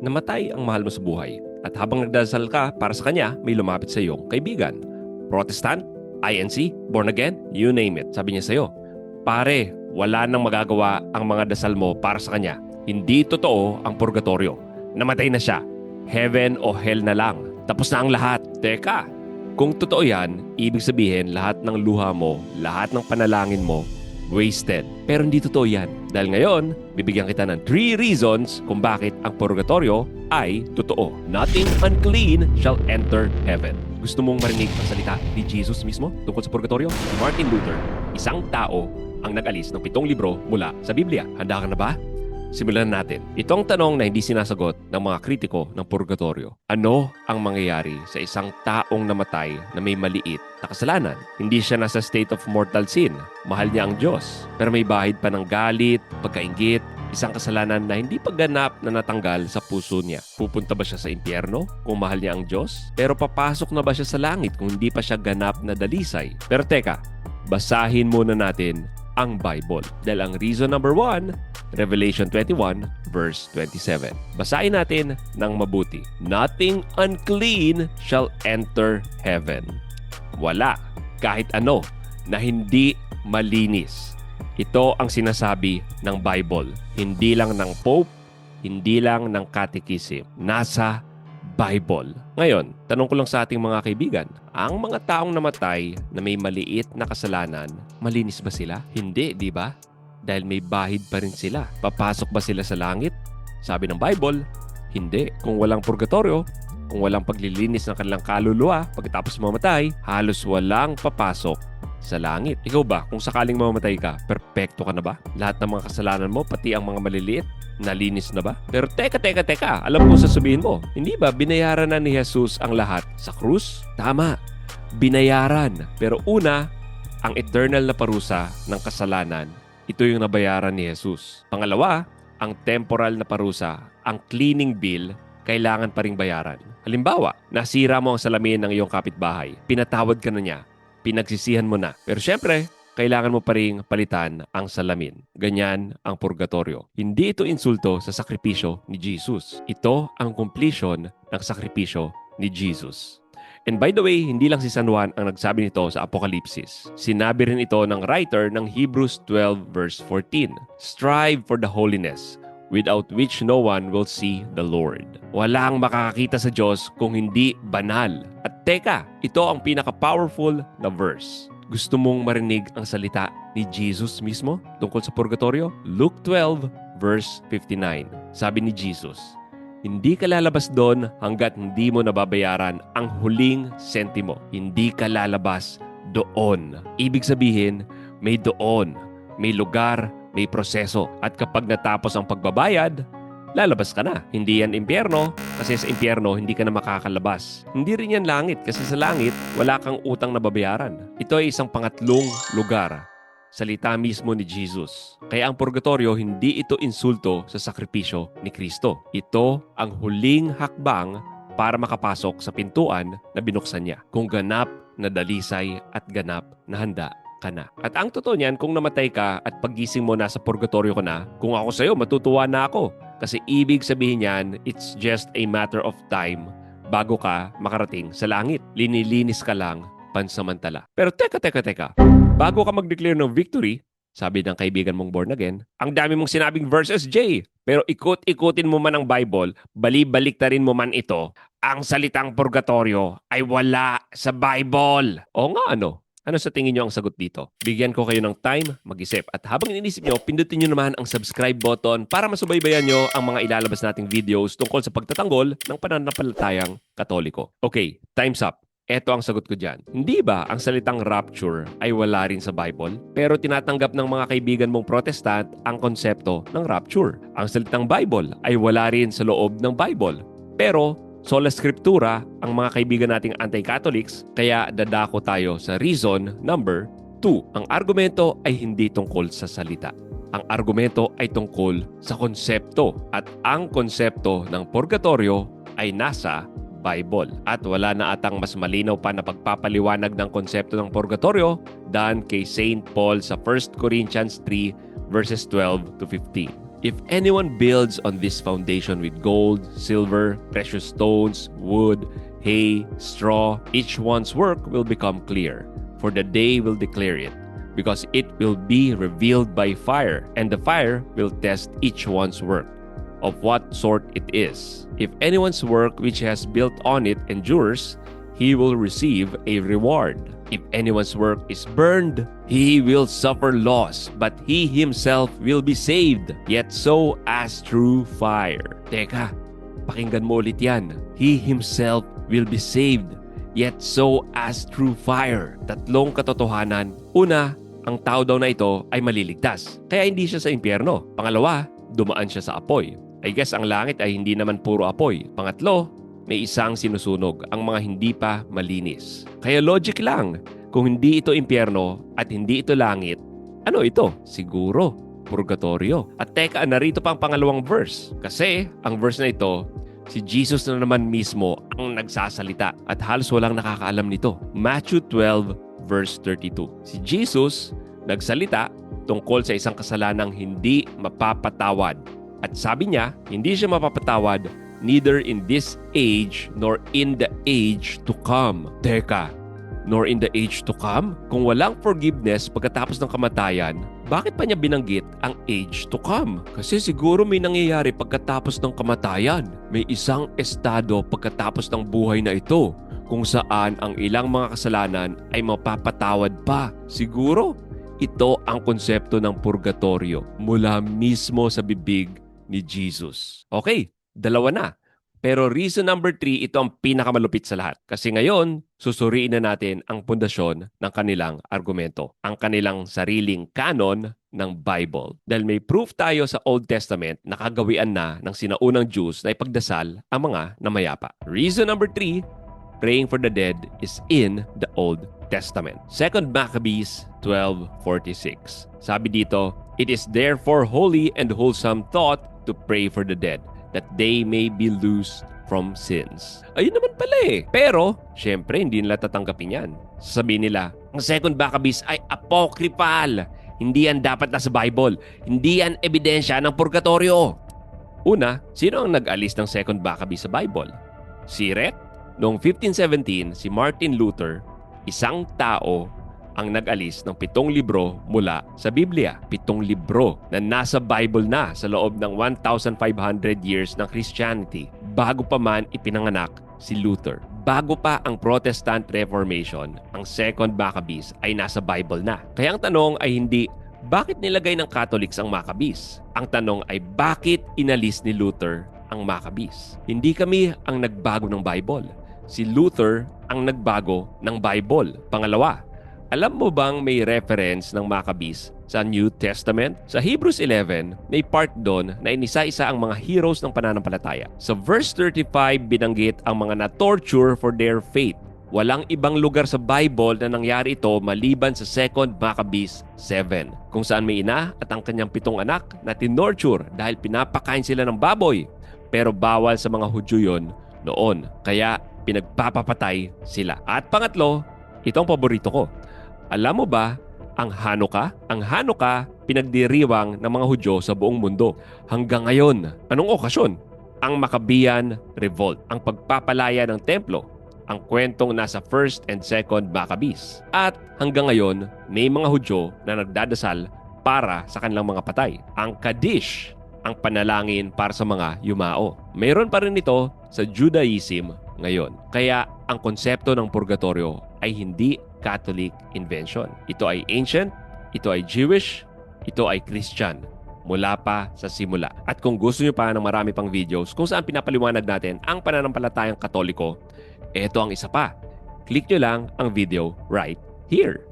Namatay ang mahal mo sa buhay. At habang nagdasal ka para sa kanya, may lumapit sa iyong kaibigan. Protestant, INC, born again, you name it. Sabi niya sa iyo, pare, wala nang magagawa ang mga dasal mo para sa kanya. Hindi totoo ang purgatorio. Namatay na siya. Heaven o hell na lang. Tapos na ang lahat. Teka, kung totoo yan, ibig sabihin lahat ng luha mo, lahat ng panalangin mo, wasted. Pero hindi totoo yan. Dahil ngayon, bibigyan kita ng 3 reasons kung bakit ang purgatorio ay totoo. Nothing unclean shall enter heaven. Gusto mong marinig ang salita ni Jesus mismo tungkol sa purgatorio? Si Martin Luther, isang tao ang nag-alis ng 7 libro mula sa Biblia. Handa ka na ba? Simulan natin. Ito ang tanong na hindi sinasagot ng mga kritiko ng purgatorio. Ano ang mangyayari sa isang taong namatay na may maliit na kasalanan? Hindi siya nasa state of mortal sin. Mahal niya ang Diyos. Pero may bahid pa ng galit, pagkainggit, isang kasalanan na hindi pagganap na natanggal sa puso niya. Pupunta ba siya sa impyerno kung mahal niya ang Diyos? Pero papasok na ba siya sa langit kung hindi pa siya ganap na dalisay? Pero teka, basahin muna natin ang Bible. Dahil ang reason number 1, Revelation 21 verse 27. Basahin natin ng mabuti. Nothing unclean shall enter heaven. Wala kahit ano na hindi malinis. Ito ang sinasabi ng Bible. Hindi lang ng Pope, hindi lang ng Catechism. Nasa Bible. Ngayon, tanong ko lang sa ating mga kaibigan, ang mga taong namatay na may maliit na kasalanan, malinis ba sila? Hindi, di ba? Dahil may bahid pa rin sila. Papasok ba sila sa langit? Sabi ng Bible, hindi. Kung walang purgatorio, kung walang paglilinis ng kanilang kaluluwa pagkatapos mamatay, halos walang papasok sa langit. Ikaw ba, kung sakaling mamamatay ka, perpekto ka na ba? Lahat ng mga kasalanan mo, pati ang mga maliliit, nalinis na ba? Pero teka, alam ko sasabihin mo, hindi ba binayaran na ni Jesus ang lahat sa krus? Tama, binayaran. Pero una, ang eternal na parusa ng kasalanan, ito yung nabayaran ni Jesus. Pangalawa, ang temporal na parusa, ang cleaning bill, kailangan pa ring bayaran. Halimbawa, nasira mo ang salamin ng iyong kapitbahay, pinatawad ka na niya, pinagsisihan mo na. Pero syempre, kailangan mo pa ring palitan ang salamin. Ganyan ang purgatorio. Hindi ito insulto sa sakripisyo ni Jesus. Ito ang completion ng sakripisyo ni Jesus. And by the way, hindi lang si San Juan ang nagsabi nito sa Apokalipsis. Sinabi rin ito ng writer ng Hebrews 12 verse 14. Strive for the holiness, without which no one will see the Lord. Walang makakakita sa Diyos kung hindi banal. At teka, ito ang pinaka-powerful na verse. Gusto mong marinig ang salita ni Jesus mismo tungkol sa purgatorio? Luke 12 verse 59. Sabi ni Jesus, hindi ka lalabas doon hanggat hindi mo nababayaran ang huling sentimo. Hindi ka lalabas doon. Ibig sabihin, may doon, may lugar, may proseso. At kapag natapos ang pagbabayad, lalabas ka na. Hindi yan impyerno, kasi sa impyerno, hindi ka na makakalabas. Hindi rin yan langit, kasi sa langit, wala kang utang na babayaran. Ito ay isang pangatlong lugar. Salita mismo ni Jesus. Kaya ang purgatorio, hindi ito insulto sa sakripisyo ni Kristo. Ito ang huling hakbang para makapasok sa pintuan na binuksan niya. Kung ganap na dalisay at ganap na handa ka na. At ang totoo niyan, kung namatay ka at paggising mo nasa purgatorio ka na, kung ako sa'yo, matutuwa na ako. Kasi ibig sabihin niyan, it's just a matter of time bago ka makarating sa langit. Linilinis ka lang pansamantala. Pero teka. Bago ka mag-declare ng victory, sabi ng kaibigan mong born again, ang dami mong sinabing verses, Jay. Pero ikot-ikutin mo man ang Bible, bali-baliktarin mo man ito, ang salitang purgatorio ay wala sa Bible. O nga ano? Ano sa tingin nyo ang sagot dito? Bigyan ko kayo ng time, mag-isip. At habang inisip nyo, pindutin nyo naman ang subscribe button para masubaybayan nyo ang mga ilalabas nating videos tungkol sa pagtatanggol ng pananampalatayang Katoliko. Okay, time's up. Ito ang sagot ko dyan. Hindi ba ang salitang rapture ay wala rin sa Bible? Pero tinatanggap ng mga kaibigan mong Protestant ang konsepto ng rapture. Ang salitang Bible ay wala rin sa loob ng Bible. Pero sola scriptura ang mga kaibigan nating anti-Catholics, kaya dadako tayo sa reason number 2. Ang argumento ay hindi tungkol sa salita. Ang argumento ay tungkol sa konsepto. At ang konsepto ng purgatorio ay nasa Bible. At wala na atang mas malinaw pa na pagpapaliwanag ng konsepto ng purgatorio than kay Saint Paul sa 1 Corinthians 3 verses 12 to 15. If anyone builds on this foundation with gold, silver, precious stones, wood, hay, straw, each one's work will become clear, for the day will declare it, because it will be revealed by fire, and the fire will test each one's work, of what sort it is. If anyone's work which has built on it endures, he will receive a reward. If anyone's work is burned, he will suffer loss, but he himself will be saved, yet so as through fire. Teka, pakinggan mo ulit yan. He himself will be saved, yet so as through fire. Tatlong katotohanan. Una, ang tao daw na ito ay maliligtas, kaya hindi siya sa impyerno. Pangalawa, dumaan siya sa apoy. I guess ang langit ay hindi naman puro apoy. Pangatlo, may isang sinusunog ang mga hindi pa malinis. Kaya logic lang, kung hindi ito impyerno at hindi ito langit, ano ito? Siguro, purgatorio. At teka, narito pa ang pangalawang verse. Kasi ang verse na ito, si Jesus na naman mismo ang nagsasalita at halos walang nakakaalam nito. Matthew 12 verse 32. Si Jesus nagsalita tungkol sa isang kasalanang hindi mapapatawad. At sabi niya, hindi siya mapapatawad neither in this age nor in the age to come. Teka, nor in the age to come? Kung walang forgiveness pagkatapos ng kamatayan, bakit pa niya binanggit ang age to come? Kasi siguro may nangyayari pagkatapos ng kamatayan. May isang estado pagkatapos ng buhay na ito kung saan ang ilang mga kasalanan ay mapapatawad pa. Siguro, ito ang konsepto ng purgatorio mula mismo sa bibig ni Jesus. Okay, dalawa na. Pero reason number 3, ito ang pinakamalupit sa lahat. Kasi ngayon, susuriin na natin ang pundasyon ng kanilang argumento. Ang kanilang sariling canon ng Bible. Dahil may proof tayo sa Old Testament na kagawian na ng sinaunang Jews na ipagdasal ang mga namayapa. Reason number 3, praying for the dead is in the Old Testament. 2 Maccabees 12:46. Sabi dito, it is therefore holy and wholesome thought to pray for the dead, that they may be loosed from sins. Ayun naman pala eh. Pero, syempre, hindi nila tatanggapin yan. Sasabihin nila, ang 2 Maccabees ay apocryphal. Hindi yan dapat na sa Bible. Hindi yan ebidensya ng purgatorio. Una, sino ang nag-alis ng 2 Maccabees sa Bible? Si Ret? Noong 1517, si Martin Luther, isang tao ang nag-alis ng 7 libro mula sa Biblia. 7 libro na nasa Bible na sa loob ng 1,500 years ng Christianity bago pa man ipinanganak si Luther. Bago pa ang Protestant Reformation, ang 2 Maccabees ay nasa Bible na. Kaya ang tanong ay hindi, bakit nilagay ng Catholics ang Maccabees? Ang tanong ay, bakit inalis ni Luther ang Maccabees? Hindi kami ang nagbago ng Bible. Si Luther ang nagbago ng Bible. Pangalawa, alam mo bang may reference ng Maccabees sa New Testament? Sa Hebrews 11, may part doon na inisa-isa ang mga heroes ng pananampalataya. Sa verse 35, binanggit ang mga na-torture for their faith. Walang ibang lugar sa Bible na nangyari ito maliban sa 2 Maccabees 7, kung saan may ina at ang kanyang 7 anak na tinorture dahil pinapakain sila ng baboy. Pero bawal sa mga Hudyo yun noon, kaya pinagpapapatay sila. At pangatlo, itong paborito ko. Alam mo ba ang Hanukkah? Ang Hanukkah, pinagdiriwang ng mga Hudyo sa buong mundo. Hanggang ngayon, anong okasyon? Ang Maccabean Revolt, ang pagpapalaya ng templo, ang kwentong nasa 1st and 2nd Maccabees. At hanggang ngayon, may mga Hudyo na nagdadasal para sa kanilang mga patay. Ang Kaddish, ang panalangin para sa mga yumao. Mayroon pa rin ito sa Judaism ngayon. Kaya ang konsepto ng purgatorio ay hindi Catholic invention. Ito ay ancient, ito ay Jewish, ito ay Christian. Mula pa sa simula. At kung gusto nyo pa ng marami pang videos kung saan pinapaliwanag natin ang pananampalatayang Katoliko, eto ang isa pa. Click nyo lang ang video right here.